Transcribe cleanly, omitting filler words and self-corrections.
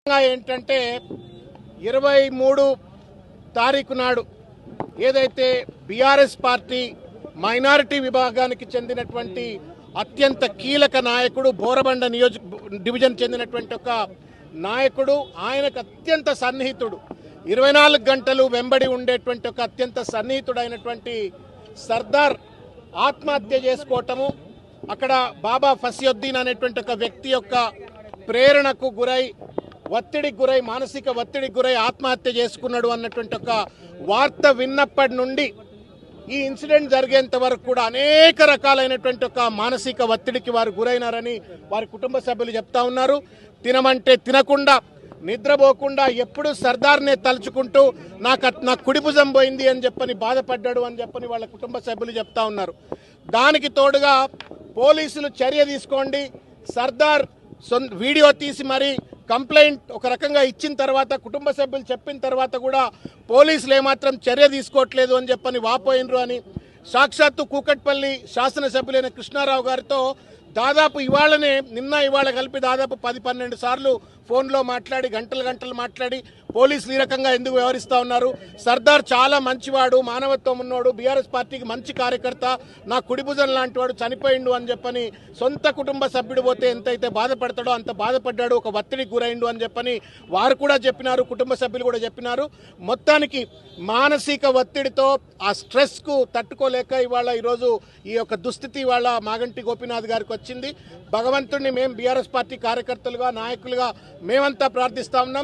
ఏంటంటే 23 తారీఖు నాడు ఏదైతే బీఆర్ఎస్ పార్టీ మైనారిటీ విభాగానికి చెందినటువంటి అత్యంత కీలక నాయకుడు బోరబండ డివిజన్ చెందినటువంటి ఒక నాయకుడు, ఆయనకు అత్యంత సన్నిహితుడు, 24 గంటలు వెంబడి ఉండేటువంటి ఒక అత్యంత సన్నిహితుడైనటువంటి సర్దార్ ఆత్మహత్య చేసుకోవటము, అక్కడ బాబా ఫసియుద్దీన్ అనేటువంటి ఒక వ్యక్తి యొక్క ప్రేరణకు గురై ఒత్తిడికి గురై మానసిక ఒత్తిడికి గురై ఆత్మహత్య చేసుకున్నాడు అన్నటువంటి ఒక వార్త విన్నప్పటి నుండి ఈ ఇన్సిడెంట్ జరిగేంత వరకు కూడా అనేక రకాలైనటువంటి ఒక మానసిక ఒత్తిడికి వారు గురైనారని వారి కుటుంబ సభ్యులు చెప్తా ఉన్నారు. తినమంటే తినకుండా, నిద్రపోకుండా ఎప్పుడు సర్దార్నే తలుచుకుంటూ నా కుడి భుజం పోయింది అని చెప్పని బాధపడ్డాడు అని చెప్పని వాళ్ళ కుటుంబ సభ్యులు చెప్తా ఉన్నారు. దానికి తోడుగా పోలీసులు చర్య తీసుకోండి, సర్దార్ వీడియో తీసి మరి కంప్లైంట్ ఒక రకంగా ఇచ్చిన తర్వాత కుటుంబ సభ్యులు చెప్పిన తర్వాత కూడా పోలీసులు ఏమాత్రం చర్య తీసుకోవట్లేదు అని చెప్పని వాపోయినరు అని సాక్షాత్తు కూకట్పల్లి శాసనసభ్యులైన కృష్ణారావు గారితో దాదాపు నిన్న ఇవాళ కలిపి దాదాపు 10-12 సార్లు ఫోన్లో మాట్లాడి గంటలు మాట్లాడి పోలీసులు ఈ రకంగా ఎందుకు వ్యవహరిస్తూ ఉన్నారు, సర్దార్ చాలా మంచివాడు, మానవత్వం ఉన్నవాడు, బీఆర్ఎస్ పార్టీకి మంచి కార్యకర్త, నా కుడిభుజం లాంటి వాడు చనిపోయిండు అని చెప్పని సొంత కుటుంబ సభ్యుడు పోతే ఎంతైతే బాధపడతాడో అంత బాధపడ్డాడు, ఒక ఒత్తిడికి గురైండు అని చెప్పని వారు కూడా చెప్పినారు, కుటుంబ సభ్యులు కూడా చెప్పినారు. మొత్తానికి మానసిక ఒత్తిడితో ఆ స్ట్రెస్కు తట్టుకోలేక ఈరోజు ఈ యొక్క దుస్థితి ఇవాళ మాగంటి గోపీనాథ్ గారికి వచ్చింది. భగవంతుడిని మేము బీఆర్ఎస్ పార్టీ కార్యకర్తలుగా, నాయకులుగా మేమంతా ప్రార్థిస్తా ఉన్నాం.